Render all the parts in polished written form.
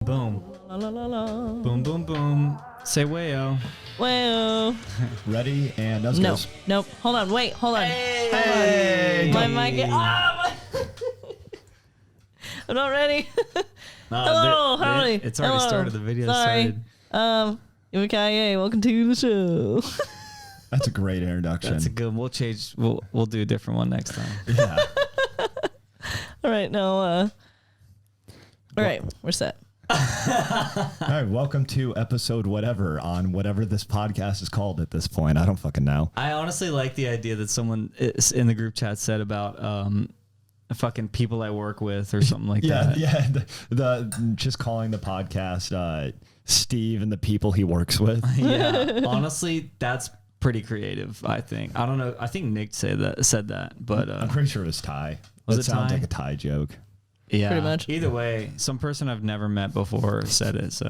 Boom. La, la, la, la. Boom, boom, boom. Say wayo. Well, Ready and let's no, go. nope. Hold on, wait, hold on. Hey! My mic. I'm not ready. Hello, howdy. It's already Hello. started. The video Sorry. started. Yippee-ki-yay, welcome to the show. That's a great introduction. That's a good. We'll change. We'll do a different one next time. Yeah. All right, now, all right, we're set. All right, welcome to episode whatever on whatever this podcast is called at this point. I don't fucking know. I honestly like the idea that someone in the group chat said about fucking people I work with or something like that. Yeah. The just calling the podcast Steve and the people he works with. Yeah. Honestly, that's pretty creative. I think. I don't know. I think Nick said that, but I'm pretty sure it was Ty. Was That it sounds Ty? like a Ty joke. yeah, Pretty much. Either way, some person I've never met before said it. So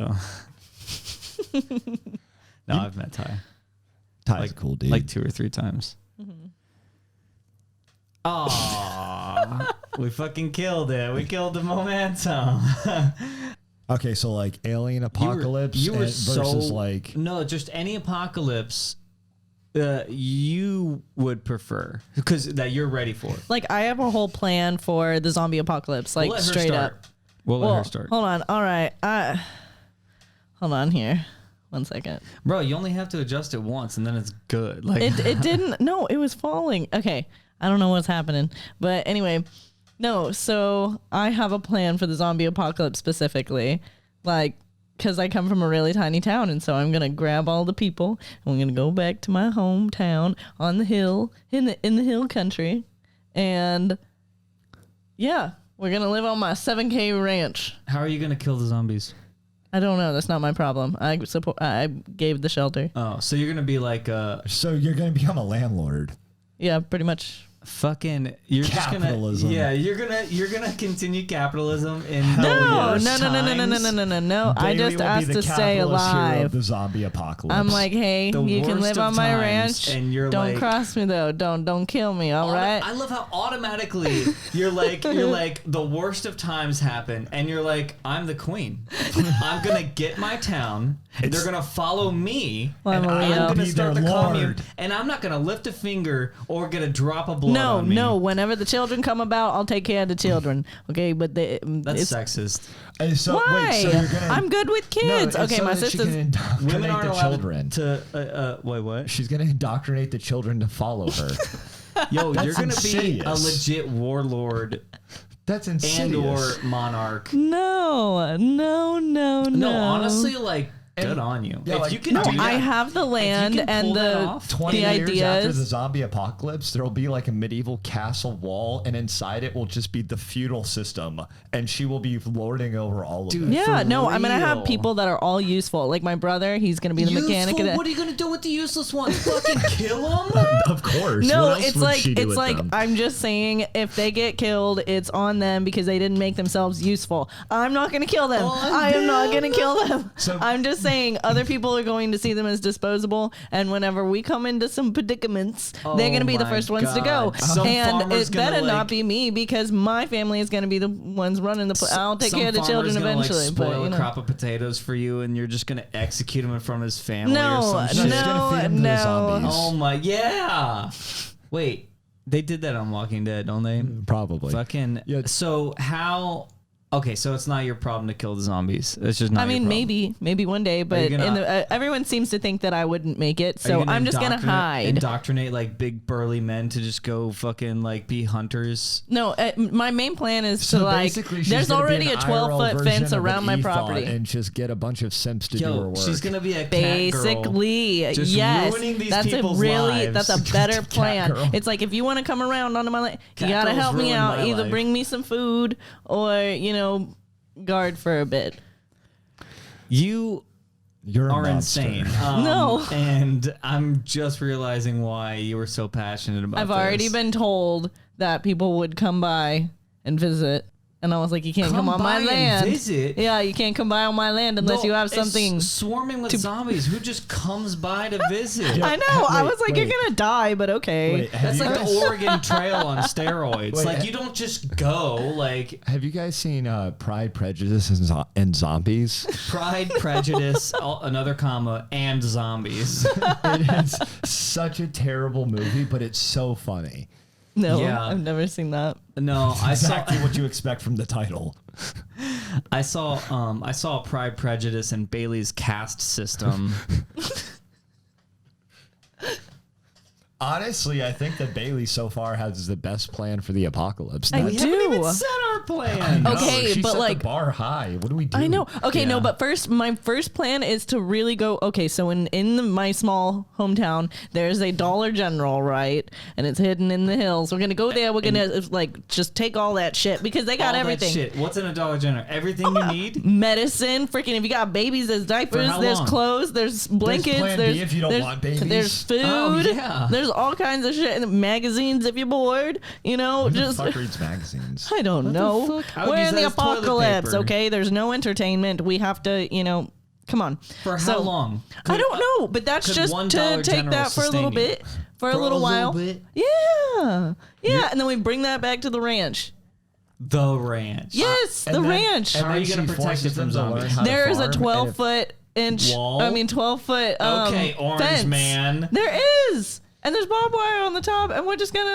no, I've met Ty Ty's a cool dude. like 2 or 3 times. Aww, we fucking killed it. We killed the momentum. Okay, so like alien apocalypse you were versus like no, just any apocalypse you would prefer because that you're ready for. Like, I have a whole plan for the zombie apocalypse, like, We'll let her straight start. up. We'll let her start. Hold on, all right. Hold on here. 1 second. Bro, you only have to adjust it once and then it's good. Like It didn't. No, it was falling. Okay, I don't know what's happening, but anyway, no. So I have a plan for the zombie apocalypse specifically, like, because I come from a really tiny town, and so I'm gonna grab all the people, and we're gonna go back to my hometown on the hill in the hill country, and yeah, we're gonna live on my 7K ranch. how are you gonna kill the zombies? I don't know. That's not my problem. I gave the shelter. Oh, so you're gonna be like so you're gonna become a landlord. Yeah, pretty much. fucking you're Capitalism. just gonna you're gonna continue capitalism in No, the worst no. I Bailey just will be asked the to stay capitalist hero of alive. the zombie apocalypse. I'm like, hey, The you can worst live of on my times, ranch. and you're don't like- cross me though. Don't kill me. All right. I love how automatically you're like the worst of times happen and you're like, I'm the queen. I'm gonna get my town. They're gonna follow me, Well, and I'm a I'm Leo. gonna Be start the their commune, lord. and I'm not gonna lift a finger or gonna drop a blood No, on me. no. Whenever the children come about, I'll take care of the children. Okay, but That's it's, sexist. And so, why? Wait, so you're gonna, I'm good with No, kids. and Okay, so my that she sister's. can indoctrinate Women aren't the allowed children. to wait. What? She's gonna indoctrinate the children to follow her. Yo, you're gonna be a insidious. legit warlord That's and insidious. or monarch. No. No, honestly, like, good on you. Yeah, if like, you can no, do that, I have the land can and pull that the off, 20 the years after the ideas. zombie apocalypse, there'll be like a medieval castle wall, and inside it will just be the feudal system, and she will be lording over all of Dude, it. Yeah, For no, I'm gonna have real. people that are all useful. Like my brother, he's gonna be the mechanic. Useful? Of What are you gonna do with the useless ones? Fucking kill them? Of course. No, What else it's would like she do with them? I'm just saying if they get killed, it's on them because they didn't make themselves useful. I'm not gonna kill them. On I am not them. gonna kill them. So- I'm just saying other people are going to see them as disposable, and whenever we come into some predicaments, they're gonna be the my first ones to go. God. Some And farmer's it gonna, better like- not be me because my family is gonna be the ones running the. I'll take Some care of the farmer's children gonna, eventually, like, but spoil you a know. crop of potatoes for you, and you're just gonna execute him in front of his family or No, some She's shit. gonna feed 'em to the no. zombies. Oh my, yeah. Wait, they did that on Walking Dead, don't they? Probably. Fucking. Yeah. So how? Okay, so it's not your problem to kill the zombies. It's just not. I mean, your problem. maybe one day, but gonna- everyone seems to think that I wouldn't make it, Are so you gonna I'm just gonna hide. Indoctrinate like big burly men to just go fucking like be hunters. No, my main plan is So to like. basically, she's There's gonna be already an a IRL 12-foot version fence of an around my EFOD property. and just get a bunch of simps to do her Yo, work. she's gonna be a cat Basically, girl, just yes, ruining these that's a people's really lives. that's a better Cat plan. girl. It's like if you want to come around onto my land, you Cat gotta girls help me ruined out. my Either life. bring me some food or guard for a bit. You You're a are monster. insane. No. And I'm just realizing why you were so passionate about I've this. already been told that people would come by and visit. And I was like, you can't come on my by and land. visit? Yeah, you can't come by on my land unless you have It's something. swarming with zombies. Who just comes by to visit? I know. I was like, wait. you're gonna die, but okay. Wait, have That's you like guys- the Oregon Trail on steroids. Wait, Like you don't just go. Like Have you guys seen Pride, Prejudice, and Zombies? Pride, Prejudice, another comma, and zombies. It is such a terrible movie, but it's so funny. No, Yeah. I've never seen that. No, I Exactly saw. what you expect from the title. I saw Pride, Prejudice, and Bailey's caste system. Honestly, I think that Baylie so far has the best plan for the apocalypse. I We do. haven't even set our plan. No, Okay, she but set like- the bar high. What do we do? I know. Okay, no, Yeah. but my first plan is to really go. Okay, so my small hometown, there's a Dollar General, right? And it's hidden in the hills. We're gonna go there. We're gonna like just take all that shit because they got All that everything. shit. What's in a Dollar General? Everything you need. Medicine, freaking. If you got babies, there's diapers, how there's long? clothes, there's blankets, Plan B if you don't want babies. There's food. Oh, yeah. There's all kinds of shit. And magazines if you're bored. You know, Who the just. fuck reads magazines? I don't know. I would We're use in that the as toilet apocalypse, paper. okay? There's no entertainment. We have to, come on. For how So, long? I don't know, but that's could just $1 to take General that for a little sustain you? bit, for a little while. bit? Yeah. Yeah, and then we bring that back to the ranch. The ranch. Yes, And the then- ranch. and How are then you gonna she protect forces it from them to learn zombies? how to There is a farm, and 12-foot inch. Wall? 12-foot. Okay, Orange fence. Man. There is. And there's barbed wire on the top, and we're just gonna,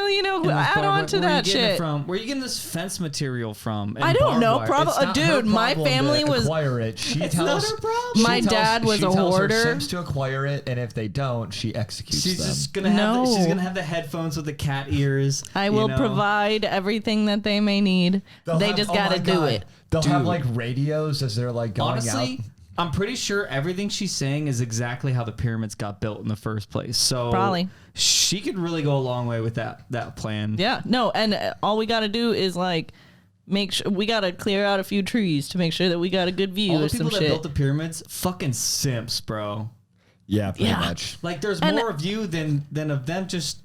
add on to that shit. Where are you getting this fence material from? And I don't barbed know. wire? Probably, It's not her dude. My problem family to was. acquire it. She It's tells not her problem. My dad was she a tells hoarder. Her Sims to acquire it, and if they don't, she executes She's them. just gonna have. No. She's gonna have the headphones with the cat ears. I you will know? provide everything that they may need. They'll They have- just oh gotta my do God. it. They'll have Dude. like radios as they're like going Honestly, out. I'm pretty sure everything she's saying is exactly how the pyramids got built in the first place. So Probably. she could really go a long way with that plan. Yeah. No. And all we gotta do is like make sure we gotta clear out a few trees to make sure that we got a good view All the or some people that shit. built the pyramids, fucking simps, bro. Yeah, pretty Yeah. much. Like there's And- more of you than of them. Just,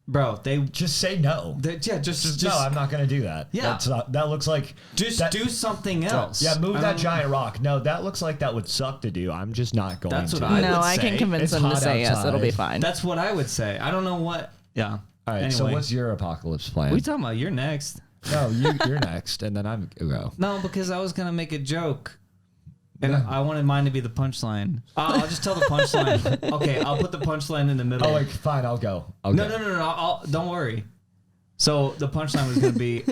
bro, Just say no. just No, I'm not going to do that. Yeah. That's not, that looks like that, do something else. Yeah, move I that don't- giant rock. No, that looks like that would suck to do. I'm just not going That's to. what I no, would I can say. convince It's them to hot say yes. It'll be outside. fine. That's what I would say. I don't know what. Yeah. All right, Anyway, so what's your apocalypse plan? what are you talking about? You're next. No, you're next, and then I'm go. No, because I was gonna make a joke, and I wanted mine to be the punchline. I'll just tell the punchline. Okay, I'll put the punchline in the middle. Oh, like fine, I'll go. Okay. No. Don't worry. So the punchline was gonna be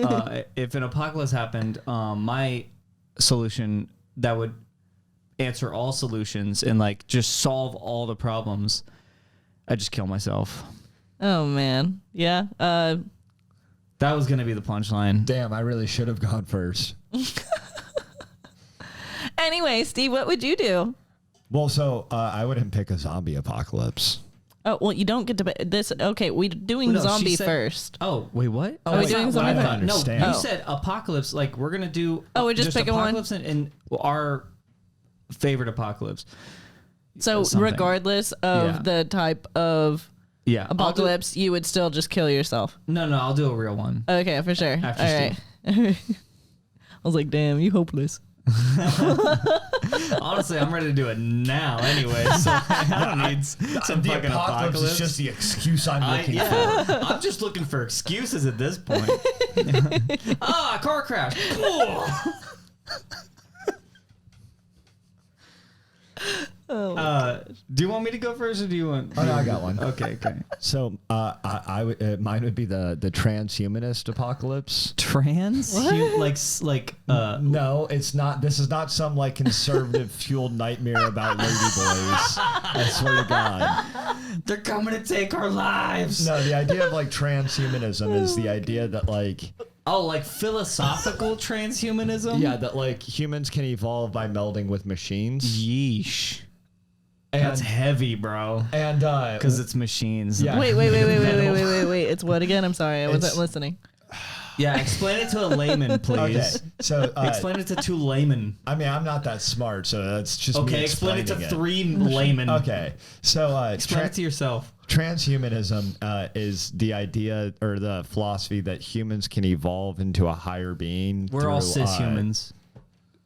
if an apocalypse happened, my solution that would answer all solutions and like just solve all the problems. I just kill myself. Oh man. Yeah. That was gonna be the punchline. Damn, I really should have gone first. Anyway, Steve, what would you do? Well, so I wouldn't pick a zombie apocalypse. Oh well, you don't get to this. Okay, we're doing No, she zombie said- first. Oh wait, what? Are we that's doing not what zombie I first? thought. No, Understand. you Oh. said apocalypse. Like we're gonna do. Oh, we're just picking one? apocalypse and our favorite apocalypse. So something. regardless of Yeah. the type of Yeah, apocalypse, you would still just kill yourself. No, I'll do a real one. Okay, for sure. After All right. I was like, damn, you hopeless. Honestly, I'm ready to do it now anyway. So I don't need some the fucking apocalypse is just the excuse I'm looking for. Yeah, I'm just looking for excuses at this point. Car crash. Do you want me to go first, or do you want? Oh, no, I got one. Okay. So I would mine would be the transhumanist apocalypse. Trans? No, it's not. This is not some like conservative fueled nightmare about ladyboys. I swear to God. They're coming to take our lives. No, the idea of like transhumanism is the idea that like Oh, like philosophical transhumanism? yeah, that like humans can evolve by melding with machines. Yeesh. And That's heavy, bro. and Because it's machines. Yeah. Wait. It's what again? I'm sorry, I wasn't listening. Yeah, explain it to a layman, please. Okay, so explain it to 2 laymen. I mean, I'm not that smart, so that's just me Okay, explain it to explaining 3 laymen. Okay, so Explain it to yourself. transhumanism is the idea or the philosophy that humans can evolve into a higher being. We're all cis humans.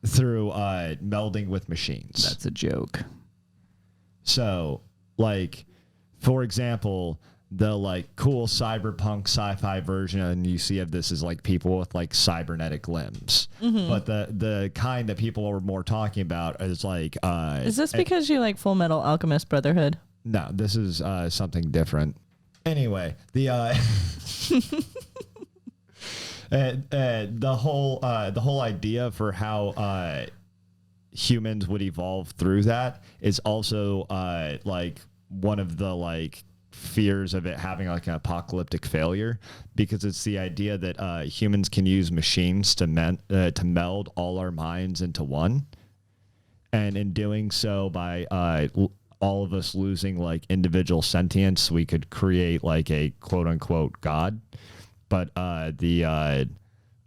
Through melding with machines. That's a joke. So, like, for example, the like cool cyberpunk sci-fi version you see of this is like people with like cybernetic limbs. But the kind that people are more talking about is like Is this because you like Full Metal Alchemist Brotherhood? no, this is something different. Anyway, the the whole idea for how humans would evolve through that is also like one of the like fears of it having like an apocalyptic failure, because it's the idea that humans can use machines to meld all our minds into one, and in doing so, by all of us losing like individual sentience, we could create like a quote unquote god. But the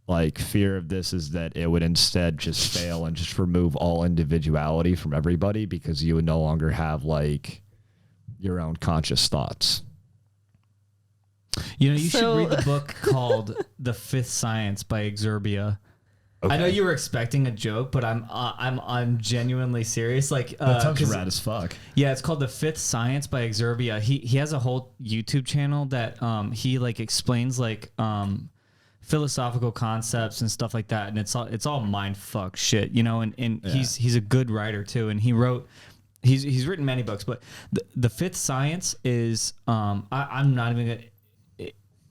like fear of this is that it would instead just fail and just remove all individuality from everybody, because you would no longer have like your own conscious thoughts. You know, you should read the book called The Fifth Science by Exerbia. Okay. I know you were expecting a joke, but I'm genuinely serious. Like that sounds rad as fuck. Yeah, it's called The Fifth Science by Exerbia. He has a whole YouTube channel that he like explains like philosophical concepts and stuff like that, and it's all mind fuck shit, you know. And yeah. He's a good writer too, and he's written many books, but the Fifth Science is I'm not even gonna.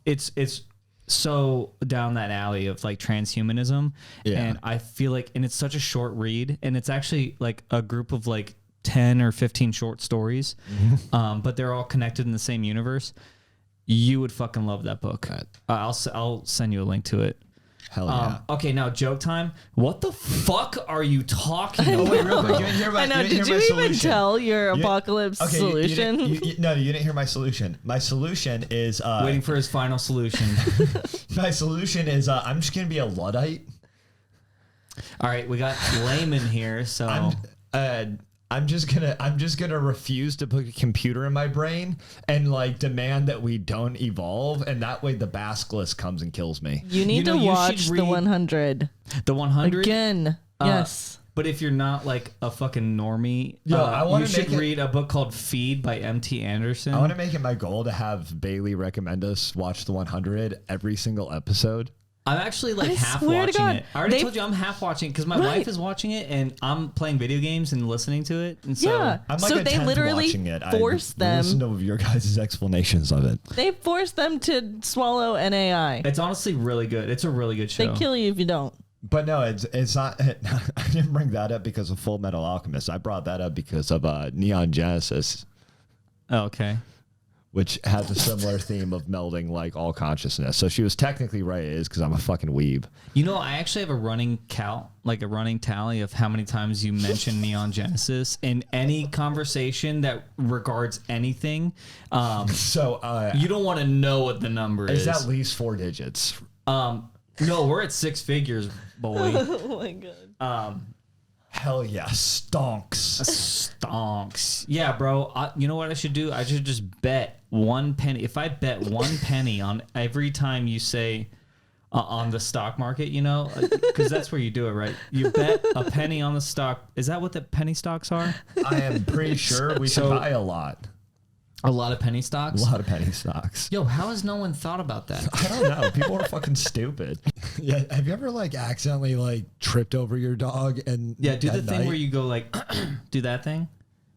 It's so down that alley of like transhumanism, and I feel like, and it's such a short read, and it's actually like a group of like 10 or 15 short stories, but they're all connected in the same universe. You would fucking love that book. I'll send you a link to it. Hell yeah. Okay, now joke time. What the fuck are you talking about? Wait, real quick. I know. Did you even tell your apocalypse solution? No, you didn't hear my solution. My solution is waiting for his final solution. My solution is I'm just gonna be a Luddite. All right, we got layman here, so I'm just gonna refuse to put a computer in my brain and like demand that we don't evolve, and that way the basilisk comes and kills me. You need to watch the 100. The 100 again. Yes. But if you're not like a fucking normie, you should read a book called Feed by M.T. Anderson. I want to make it my goal to have Baylie recommend us watch the 100 every single episode. I'm actually like half watching it. I already told you I'm half watching it because my wife is watching it and I'm playing video games and listening to it. And so I'm like they literally force them. Listen to your guys' explanations of it. They force them to swallow an AI. It's honestly really good. It's a really good show. They kill you if you don't. But no, it's not. I didn't bring that up because of Full Metal Alchemist. I brought that up because of Neon Genesis. Oh, okay. Which has a similar theme of melding like all consciousness. So she was technically right. It is because I'm a fucking weeb. You know, I actually have a running tally of how many times you mention Neon Genesis in any conversation that regards anything. So you don't want to know what the number is. It's at least 4 digits. No, we're at 6 figures, boy. Oh my god. Hell yeah, stonks. Stonks. Yeah, bro. You know what I should do? I should just bet 1 penny. If I bet 1 penny on every time you say on the stock market, you know, because that's where you do it, right? You bet a penny on the stock. Is that what the penny stocks are? I am pretty sure we should buy a lot. A lot of penny stocks? A lot of penny stocks. Yo, how has no one thought about that? I don't know. People are fucking stupid. Yeah. Have you ever like accidentally like tripped over your dog and do the thing where you go like do that thing?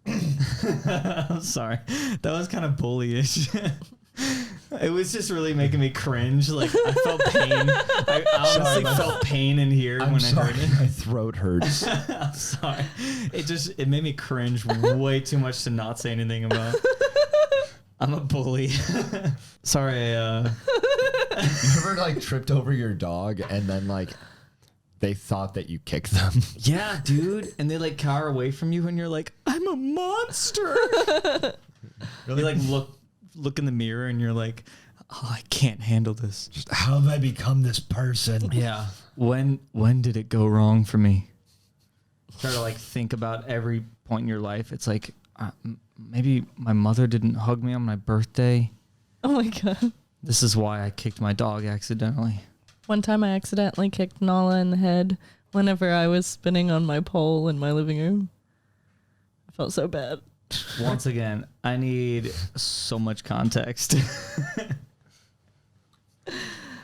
I'm sorry. That was kind of bullyish. It was just really making me cringe. Like I felt pain. I honestly felt pain in here when I heard it. My throat hurts. I'm sorry. It made me cringe way too much to not say anything about. I'm a bully. Sorry. You ever like tripped over your dog and then like they thought that you kicked them? Yeah, dude. And they like cower away from you and you're like, I'm a monster. Really? You like look in the mirror and you're like, oh, I can't handle this. Just how have I become this person? Yeah. When did it go wrong for me? Try to like think about every point in your life. It's like maybe my mother didn't hug me on my birthday. Oh my God. This is why I kicked my dog accidentally. One time I accidentally kicked Nala in the head whenever I was spinning on my pole in my living room. I felt so bad. Once again, I need so much context.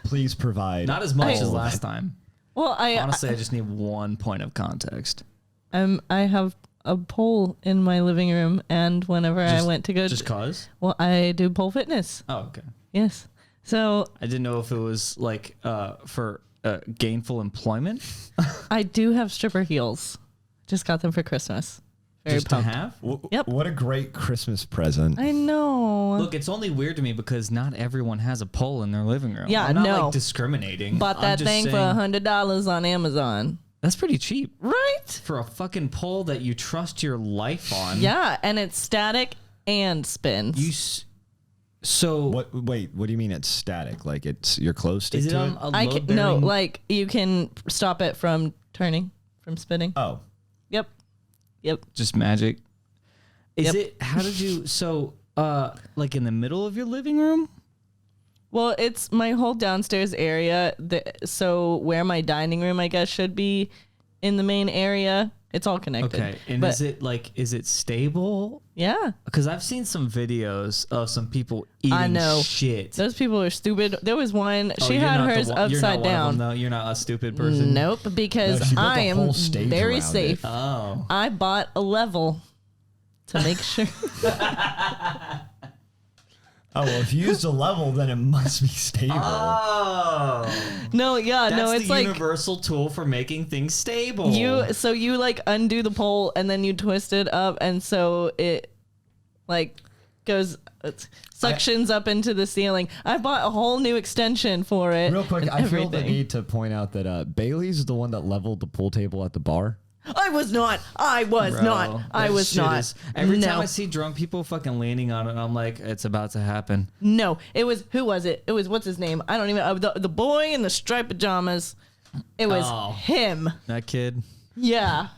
Please provide. Not as much as last time. Well, Honestly, I just need 1 point of context. I have a pole in my living room, and whenever I went to go, just cause. Well, I do pole fitness. Oh, okay. Yes. So I didn't know if it was like for gainful employment. I do have stripper heels. Just got them for Christmas. Very Just pumped. to have. Yep. What a great Christmas present. I know. Look, it's only weird to me because not everyone has a pole in their living room. Yeah, I'm not no. like discriminating. Bought that thing for $100 on Amazon. That's pretty cheap. Right? For a fucking pole that you trust your life on. Yeah, and it's static and spins. What? Wait, what do you mean it's static? Like you're close to Is it it? on a load bearing? No, like you can stop it from turning, from spinning. Oh, Yep. Just magic. Is Yep. it? How did you? So, like in the middle of your living room? Well, it's my whole downstairs area. So where my dining room, I guess, should be in the main area. It's all connected. Okay. And But is it stable? yeah, Because I've seen some videos of some people eating shit. those people are stupid. There was one. Oh, She you're had not hers you're not upside one of down. them, though? You're not a stupid person. Nope, because No, she built I a am whole stage very around safe. it. Oh. I bought a level to make sure. Oh, well, if you used a level, then it must be stable. Oh. No, yeah, That's no, it's the like universal tool for making things stable. you like undo the pole and then you twist it up, and so it like goes suctions up into the ceiling. I bought a whole new extension for it. Real quick, and I feel the everything. need to point out that Bailey's the one that leveled the pool table at the bar. I was not. Bro, I that was shit not. is- every No. time I see drunk people fucking leaning on it, I'm like, it's about to happen. No, it was who was it? It was what's his name? I don't even. The boy in the striped pajamas. It was him. That kid. Yeah.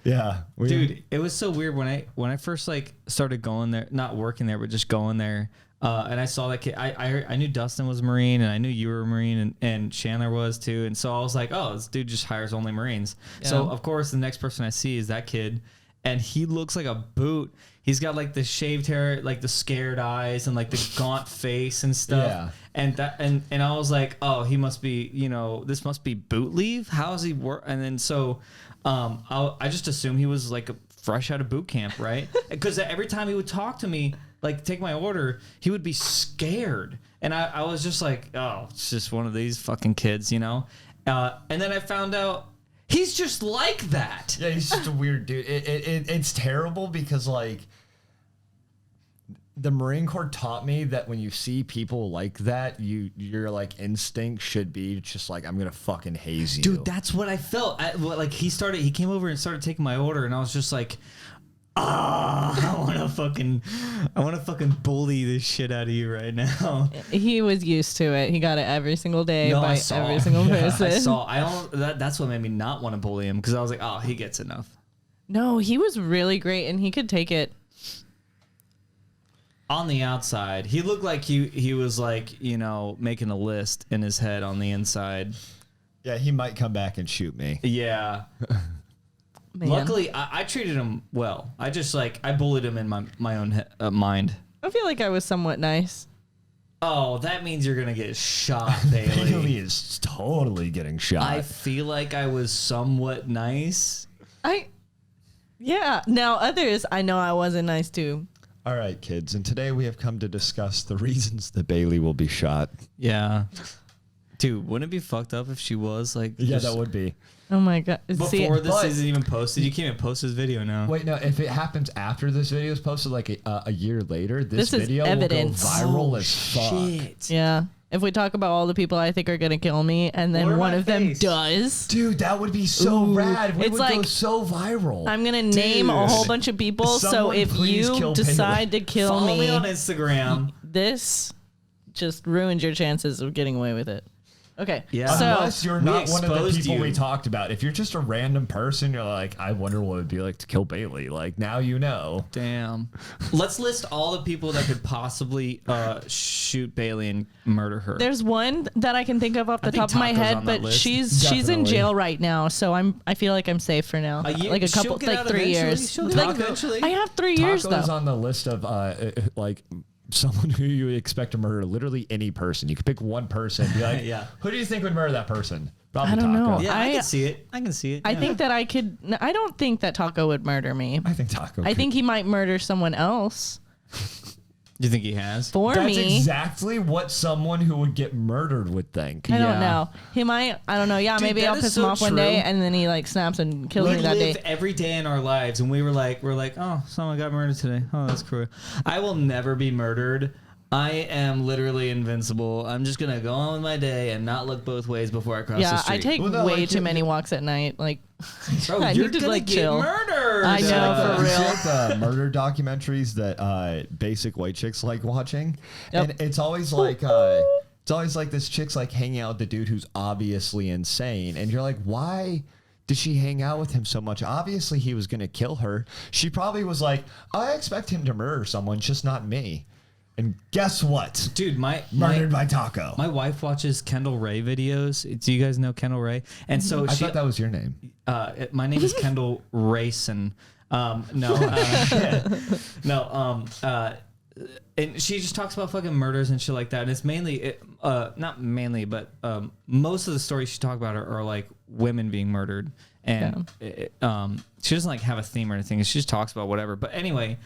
Yeah, Dude, it was so weird when I first like started going there, not working there, but just going there. And I saw that kid. I knew Dustin was a Marine, and I knew you were a Marine, and Chandler was too. And so I was like, oh, this dude just hires only Marines. Yeah. So of course the next person I see is that kid, and he looks like a boot. He's got like the shaved hair, like the scared eyes, and like the gaunt face and stuff. Yeah. And I was like, oh, he must be, this must be boot leave. How is he work? And then so, I just assumed he was like fresh out of boot camp, right? Because every time he would talk to me, like take my order, he would be scared, and I was just like, oh, it's just one of these fucking kids, And then I found out he's just like that. Yeah, he's just a weird dude. It's terrible because like the Marine Corps taught me that when you see people like that, your like instinct should be just like, I'm gonna fucking haze you. Dude, that's what I felt. He came over and started taking my order, and I was just like, I want to fucking bully this shit out of you right now. He was used to it. He got it every single day No, I by saw. every single person. That's what made me not want to bully him, because I was like, oh, he gets enough. No, he was really great, and he could take it. On the outside, he looked like he was like, making a list in his head. On the inside, Yeah, he might come back and shoot me. yeah. Man. Luckily, I treated him well. I just I bullied him in my own mind. I feel like I was somewhat nice. Oh, that means you're gonna get shot, Bailey Bailey. is totally getting shot. I feel like I was somewhat nice. Yeah. Now others, I know I wasn't nice to. All right, kids, and today we have come to discuss the reasons that Bailey will be shot. Yeah. Dude, wouldn't it be fucked up if she was like... Yeah, just- that would be. Oh my god. Before this but- isn't even posted. You can't even post this video now. Wait, no, if it happens after this video is posted, like a year later, this is video evidence. will go viral Oh, as fuck. shit. Yeah. If we talk about all the people I think are gonna kill me, and then Or one my of them face. does, Dude, that would be so Ooh, rad. We it's would go like- so viral. I'm gonna name a Dude. whole bunch of people. So Someone if please you kill decide to kill Follow me me, on Instagram. this just ruined your chances of getting away with it. Okay. Yeah. So Unless you're not one of the exposed people you. we talked about. If you're just a random person, you're like, I wonder what it would be like to kill Baylie. Like, now you know. Damn. Let's list all the people that could possibly shoot Baylie and murder her. there's one that I can think of off the think top of my Taco's head, on that but list. she's in Definitely. jail right now, so I feel like I'm safe for now. Like a she'll couple, get like out 3 eventually. years. She'll get Like, out eventually. I have 3 years Taco's though. on the list of like someone who you expect to murder literally any person. You could pick one person and be like, Yeah. who do you think would murder that person? Probably I don't Taco. know. Yeah, I I- can see it. I can see it. I yeah. think that I could. I don't think that Taco would murder me. I think Taco. I think he might murder someone else You think he has? for that's me. exactly what someone who would get murdered would think. I Yeah. don't know. He might. I don't know. Yeah, Dude, maybe that I'll is piss so him off one day, true. and then he like snaps and kills We me that live day. every day in our lives, and we're like, oh, someone got murdered today. Oh, that's cruel. I will never be murdered. I am literally invincible. I'm just gonna go on with my day and not look both ways before I cross the Yeah, street. I take Well, no, way like, too you- many walks at night. Like, Bro, I you're need to gonna like get chill. murdered. I know, for You real. see, like the murder documentaries that basic white chicks like watching, Yep. and it's always like this chick's like hanging out with the dude who's obviously insane, and you're like, why did she hang out with him so much? Obviously, he was gonna kill her. She probably was like, I expect him to murder someone, just not me. And guess what? Dude, Murdered by Taco. my wife watches Kendall Ray videos. Do you guys know Kendall Ray? And so I she, thought that was your name. my name is Kendall Rayson. No, and she just talks about fucking murders and shit like that. And it's mainly, not mainly, but most of the stories she talks about are like women being murdered. And she doesn't like have a theme or anything. She just talks about whatever. But anyway,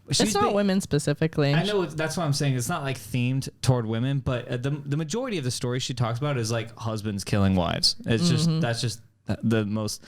it's not women specifically. I know that's what I'm saying. It's not like themed toward women, but the majority of the stories she talks about is like husbands killing wives. It's just that's just the most.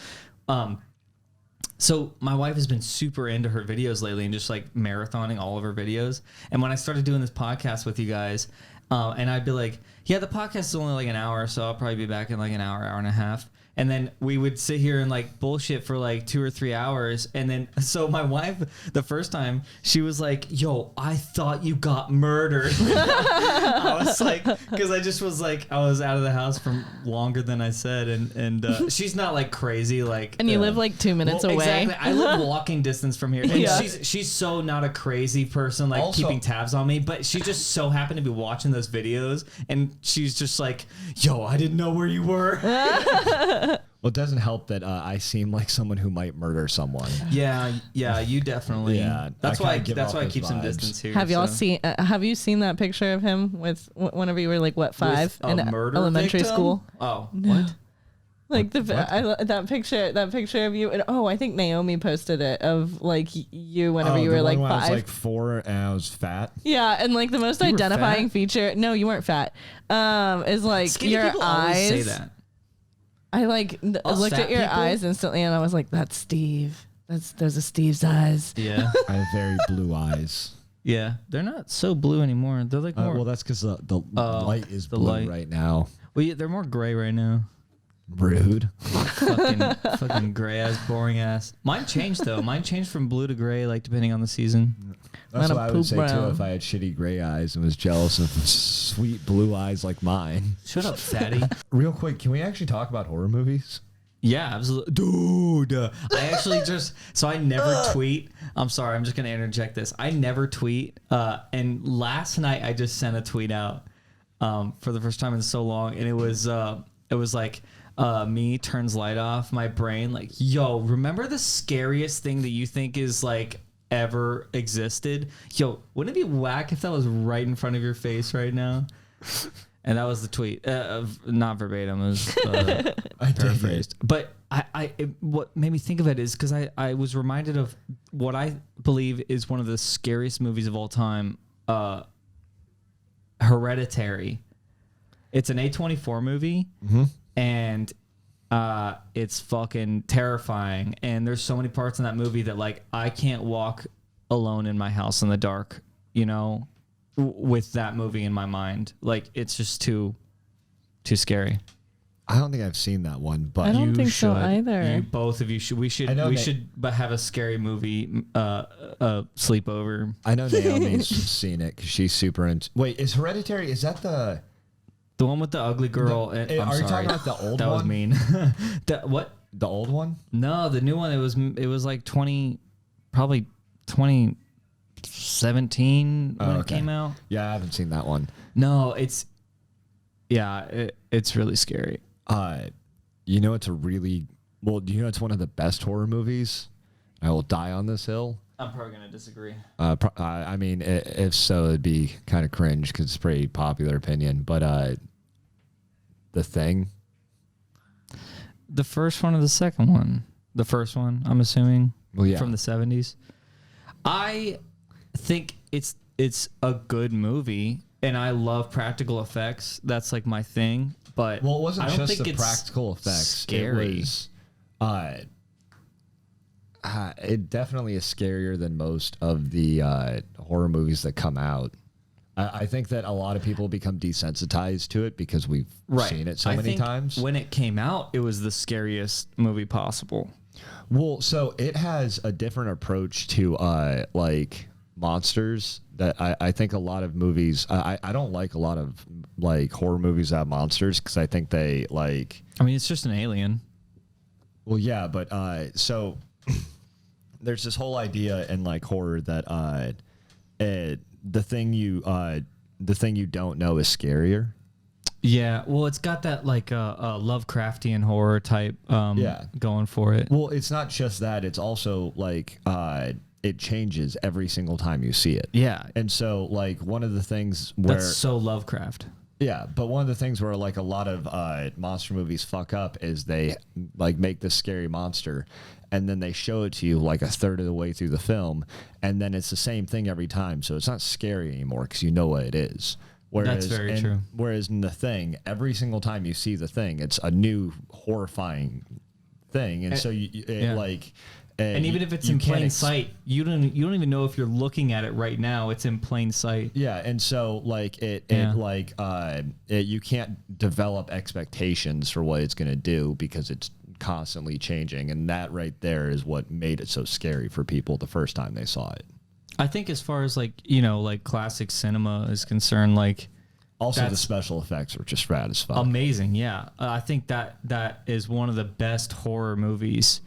So my wife has been super into her videos lately and just like marathoning all of her videos. And when I started doing this podcast with you guys, and I'd be like, yeah, the podcast is only like an hour, so I'll probably be back in like an hour and a half. And then we would sit here and like bullshit for like 2 or 3 hours. And then, so my wife, the first time, she was like, yo, I thought you got murdered. I was like, because I just was like, I was out of the house for longer than I said. And she's not like crazy. Like, and you live like 2 minutes well, away. Exactly. I live walking distance from here. And Yeah. she's so not a crazy person, like Also- keeping tabs on me, but she just so happened to be watching those videos. And she's just like, yo, I didn't know where you were. Well, it doesn't help that I seem like someone who might murder someone. Yeah, you definitely. Yeah, that's I why. kinda give That's off why I those keep some vibes. distance here. Have y'all so. seen? Have you seen that picture of him with whenever you were like what 5 With in a murder elementary victim? school? Oh, what? Like that picture of you. And, I think Naomi posted it of like you whenever you the were like one when 5. I was like 4 and I was fat. Yeah, and like the most You were identifying fat? feature. No, you weren't fat. Is like Skinny your people always eyes. say that. I like Us looked fat at your people? eyes instantly, and I was like, "That's Steve. Those are Steve's eyes." Yeah, I have very blue eyes. yeah. They're not so blue anymore. They're like more. Well, that's because the light is the blue light. right now. Well, yeah, they're more gray right now. Rude. fucking gray ass, boring ass. Mine changed though. Mine changed from blue to gray, like depending on the season. That's Not what a I would poop say too brown. if I had shitty gray eyes and was jealous of sweet blue eyes like mine. Shut up, fatty. Real quick, can we actually talk about horror movies? Yeah, absolutely. Dude, I actually so I never tweet. I'm sorry, I'm just going to interject this. I never tweet. And last night I just sent a tweet out for the first time in so long. And it was like me turns light off, my brain like, yo, remember the scariest thing that you think is like ever existed? Yo, wouldn't it be whack if that was right in front of your face right now? And that was the tweet, not verbatim. It was paraphrased. But what made me think of it is because I was reminded of what I believe is one of the scariest movies of all time, Hereditary. It's an A24 movie, and it's fucking terrifying. And there's so many parts in that movie that like I can't walk alone in my house in the dark, you know, with that movie in my mind. Like it's just too scary. I don't think I've seen that one, but I don't You think so should. either. You both of you should. We should. I know We they- should. But have a scary movie sleepover. I know Naomi's seen it because she's super into. Wait, is Hereditary? Is that the? The one with the ugly girl. I'm are you sorry. talking about the old that one? was mean. What? The old one? No, the new one. It was like probably 2017 when it came out. Yeah, I haven't seen that one. No, it's really scary. You know, it's a really well. Do you know it's one of the best horror movies? I will die on this hill. I'm probably gonna disagree. I mean, if so, it'd be kind of cringe because it's a pretty popular opinion. But The Thing. The first one or the second one? The first one, I'm assuming. Well, yeah. From the 70s. I think it's a good movie, and I love practical effects. That's like my thing. But Well, it wasn't I don't just think the it's practical effects. Scary. It was, it definitely is scarier than most of the horror movies that come out. I think that a lot of people become desensitized to it because we've seen it so I many think times. When it came out, it was the scariest movie possible. Well, so it has a different approach to like monsters that I think a lot of movies. I don't like a lot of like horror movies that have monsters because I think they like. I mean, it's just an alien. Well, yeah, but so there's this whole idea in like horror that the thing you don't know is scarier. Yeah, well, it's got that like Lovecraftian horror type going for it. Well, it's not just that; it's also like it changes every single time you see it. Yeah, And so, like one of the things where that's so Lovecraft. yeah, but one of the things where like a lot of monster movies fuck up is they like make this scary monster, and then they show it to you like a third of the way through the film, and then it's the same thing every time, so it's not scary anymore because you know what it is. That's very true. Whereas in The Thing, every single time you see The Thing, it's a new horrifying thing, and so And even if it's in plain sight, you don't even know if you're looking at it right now. It's in plain sight. Yeah, and so like you can't develop expectations for what it's going to do because it's constantly changing, and that right there is what made it so scary for people the first time they saw it. I think as far as like like classic cinema is concerned, like Also, the special effects are just rad as fuck. amazing. Yeah, I think that is one of the best horror movies.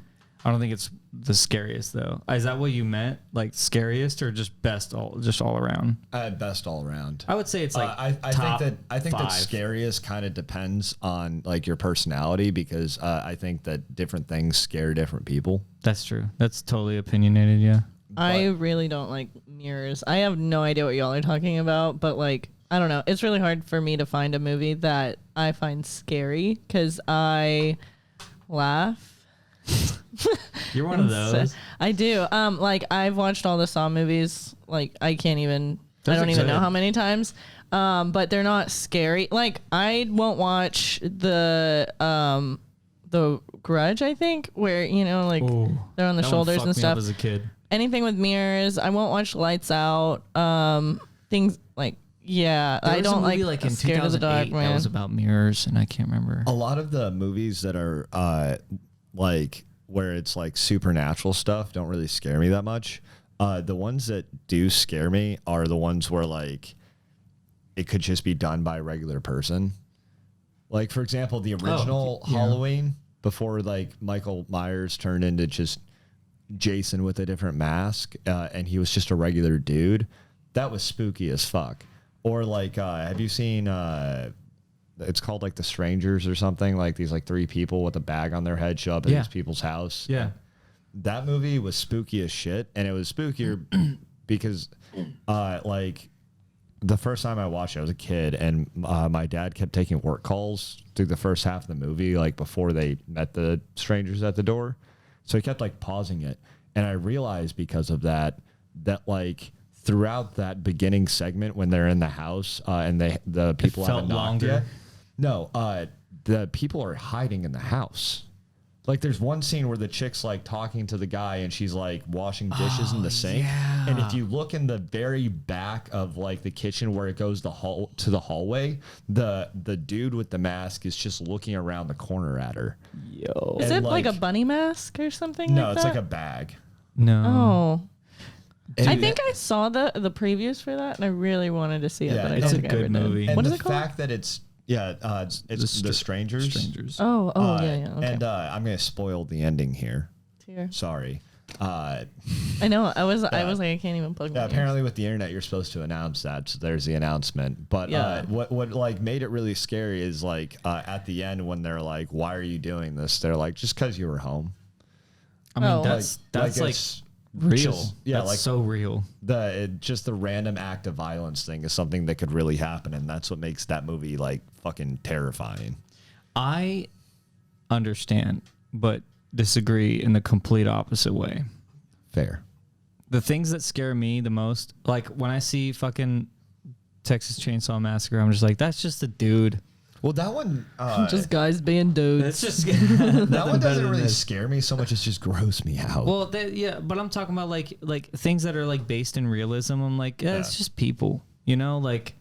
I don't think it's the scariest though. Is that what you meant? Like scariest or just best all around? Best all around. I would say it's like I top think that five. scariest kind of depends on like your personality because I think that different things scare different people. That's true. That's totally opinionated. Yeah. I really don't like mirrors. I have no idea what y'all are talking about, but like, I don't know. It's really hard for me to find a movie that I find scary because I laugh. You're one of those. I do. Like I've watched all the Saw movies. Like I can't even. Those I don't are even know good. how many times. But they're not scary. Like I won't watch the Grudge. I think where like Ooh. they're on the That one shoulders fucked and me stuff. up as a kid. Anything with mirrors. I won't watch Lights Out. Things like There I was don't a movie like in Scared of the Dark, 2008 man. that was about mirrors, and I can't remember. A lot of the movies that are like where it's like supernatural stuff don't really scare me that much. The ones that do scare me are the ones where like it could just be done by a regular person. Like for example, the original Halloween before like Michael Myers turned into just Jason with a different mask and he was just a regular dude. That was spooky as fuck. Or like have you seen it's called like The Strangers or something, like these like three people with a bag on their head show up at these people's house. Yeah. That movie was spooky as shit, and it was spookier because like the first time I watched it, I was a kid, and my dad kept taking work calls through the first half of the movie, like before they met the strangers at the door. So he kept like pausing it, and I realized because of that like throughout that beginning segment when they're in the house and the people haven't knocked yet. No, the people are hiding in the house. Like there's one scene where the chick's like talking to the guy and she's like washing dishes in the sink. Yeah. And if you look in the very back of like the kitchen where it goes to the hallway, the dude with the mask is just looking around the corner at her. Yo. Is And, it like a bunny mask or something? No, like it's that? like a bag. No. Oh. Dude, I think I saw the previews for that, and I really wanted to see it, Yeah, but I it's don't a think I good ever did. movie. And What is the it called? fact that it's The Strangers. Strangers. Oh, Uh, yeah. Okay. And I'm gonna spoil the ending here. Here. Sorry. I know. I was like, I can't even plug my ears. Apparently with the internet you're supposed to announce that, so there's the announcement. But Yeah. what like made it really scary is like at the end when they're like, "Why are you doing this?" They're like, "Just because you were home." I mean, Oh. that's like it's real. just- yeah, that's like so real. just the random act of violence thing is something that could really happen, and that's what makes that movie like fucking terrifying. I understand, but disagree in the complete opposite way. Fair. The things that scare me the most, like when I see fucking Texas Chainsaw Massacre, I'm just like, that's just a dude. Well, that one Just guys being dudes. It's just that one doesn't really scare me so much. It's just gross me out. Well, yeah, but I'm talking about like things that are like based in realism. I'm like, yeah, it's just people, you know, like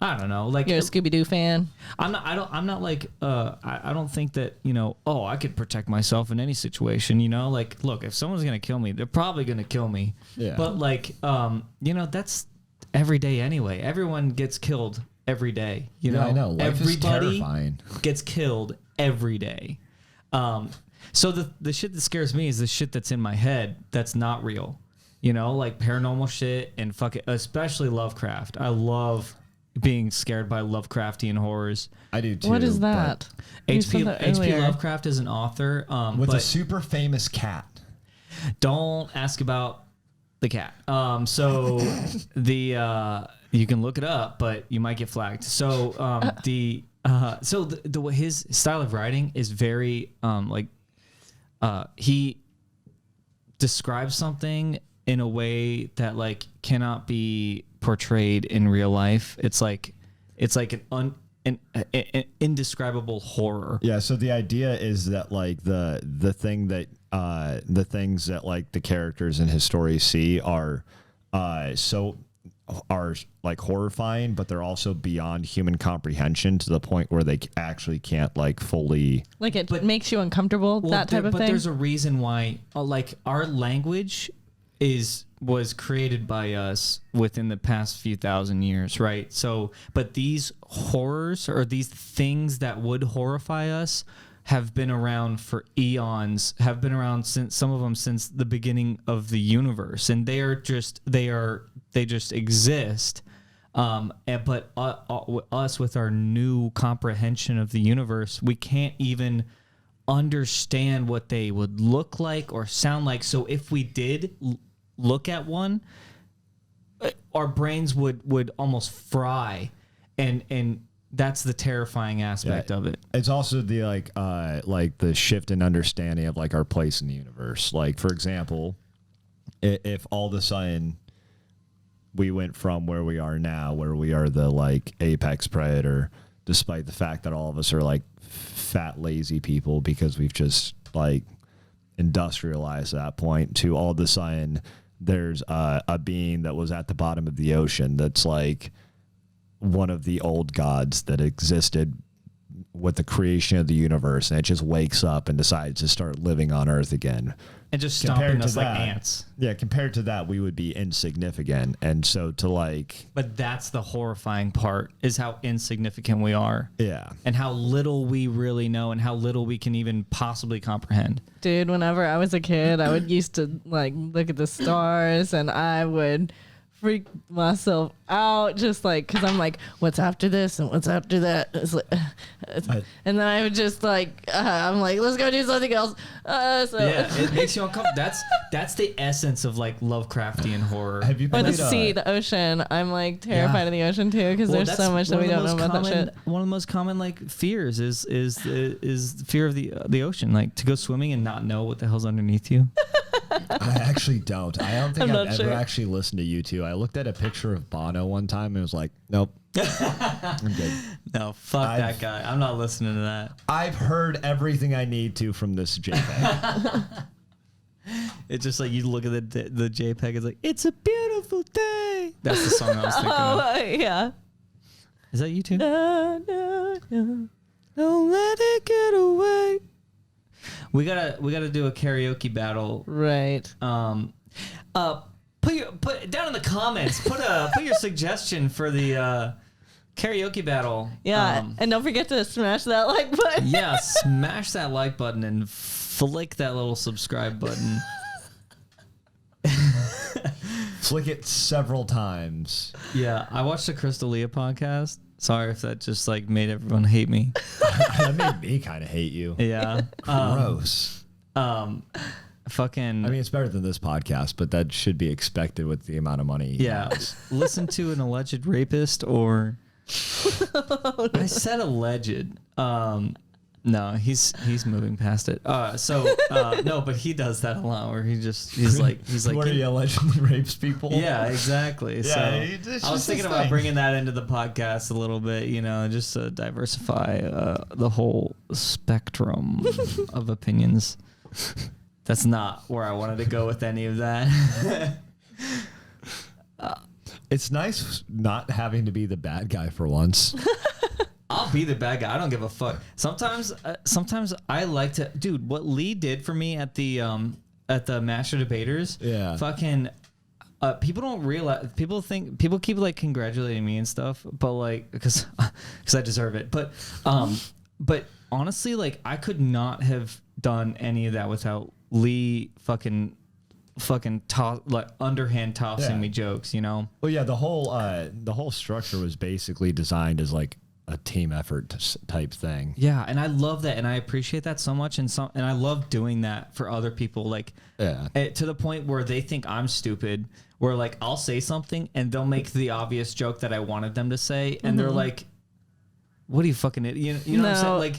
I don't know, like You're a Scooby Doo fan. I'm not like I don't think that, you know, oh, I could protect myself in any situation, you know, like look, if someone's gonna kill me, they're probably gonna kill me. Yeah. But like you know, that's every day anyway. Everyone gets killed every day, you know. I know. Life is Everybody terrifying. gets killed every day. So the shit that scares me is the shit that's in my head that's not real. You know, like paranormal shit and especially Lovecraft. I love being scared by Lovecraftian horrors. I do too. What is but that? You H.P. said that H.P. earlier. Lovecraft is an author. With a but super famous cat. don't ask about the cat. So the you can look it up, but you might get flagged. So the his style of writing is very he describes something in a way that like cannot be portrayed in real life. It's like an indescribable horror. Yeah, so the idea is that like the things that like the characters in his stories see are like horrifying, but they're also beyond human comprehension to the point where they actually can't like fully. Like it makes you uncomfortable, that type of but thing. there's a reason why like our language was created by us within the past few thousand years, right? So, but these horrors or these things that would horrify us have been around for eons, have been around since some of them since the beginning of the universe, and they just exist. But us with our new comprehension of the universe, we can't even understand what they would look like or sound like. So if we did look at one, our brains would almost fry, and that's the terrifying aspect of it. It's also the like the shift in understanding of like our place in the universe. Like for example, if all of a sudden we went from where we are now, where we are the like apex predator, despite the fact that all of us are like fat lazy people because we've just like industrialized that point, to all of a sudden there's a being that was at the bottom of the ocean that's like one of the old gods that existed with the creation of the universe, and it just wakes up and decides to start living on Earth again. And just stomping us like ants. Yeah, compared to that, we would be insignificant. And so to like... But that's the horrifying part, is how insignificant we are. Yeah. And how little we really know and how little we can even possibly comprehend. Dude, whenever I was a kid, I would used to like look at the stars and I would freak myself out, just like, because I'm like, what's after this and what's after that? It's like, and then I would just like, I'm like, let's go do something else. Yeah, it makes you uncomfortable. That's the essence of like Lovecraftian horror. Have you or played the sea, the ocean. I'm like terrified of the ocean too, because there's so much that we don't know about that shit. One of the most common like fears is fear of the ocean, like to go swimming and not know what the hell's underneath you. I actually don't. I don't think I've ever sure. actually listened to U2. I looked at a picture of Bono one time and was like, nope. I'm good. No, fuck that guy. I'm not listening to that. I've heard everything I need to from this JPEG. It's just like you look at the JPEG. It's like it's a beautiful day. That's the song I was thinking of. Yeah. Is that you too? No, no, no. Don't let it get away. We gotta do a karaoke battle. Right. Put down in the comments. Put your suggestion for the karaoke battle. Yeah, and don't forget to smash that like button. Yeah, smash that like button and flick that little subscribe button. Flick it several times. Yeah, I watched the Crystalia podcast. Sorry if that just like made everyone hate me. That made me kind of hate you. Yeah. Gross. Fucking. I mean, it's better than this podcast, but that should be expected with the amount of money. He has. Listen to an alleged rapist or. I said alleged. No, he's moving past it. No, but he does that a lot where he's like where he allegedly rapes people. Yeah, exactly. Yeah, so I was thinking about bringing that into the podcast a little bit, just to diversify the whole spectrum of opinions. That's not where I wanted to go with any of that. It's nice not having to be the bad guy for once. I'll be the bad guy. I don't give a fuck. Sometimes I like to, dude. What Lee did for me at the Master Debaters. Yeah. Fucking. People don't realize. People keep like congratulating me and stuff, but like because I deserve it. But honestly, like I could not have done any of that without Lee fucking like underhand tossing me jokes. Well, yeah. The whole structure was basically designed as like a team effort type thing. Yeah, and I love that, and I appreciate that so much, and I love doing that for other people. Like, to the point where they think I'm stupid. Where like I'll say something and they'll make the obvious joke that I wanted them to say, and they're like, "What are you fucking idiot?" You know what I'm saying? Like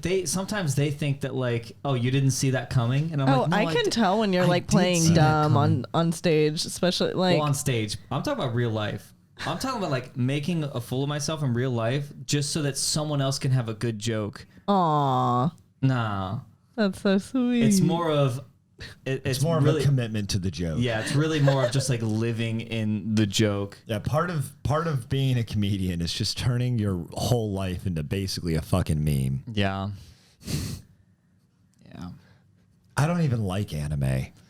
they sometimes they think that like, "Oh, you didn't see that coming," and I'm like, "No, I can tell when you're like playing dumb on stage, especially like on stage." I'm talking about real life. I'm talking about like making a fool of myself in real life just so that someone else can have a good joke. Aw. Nah. That's so sweet. It's more of it's more really, of a commitment to the joke. Yeah, it's really more of just like living in the joke. Yeah, part of being a comedian is just turning your whole life into basically a fucking meme. Yeah. Yeah. I don't even like anime.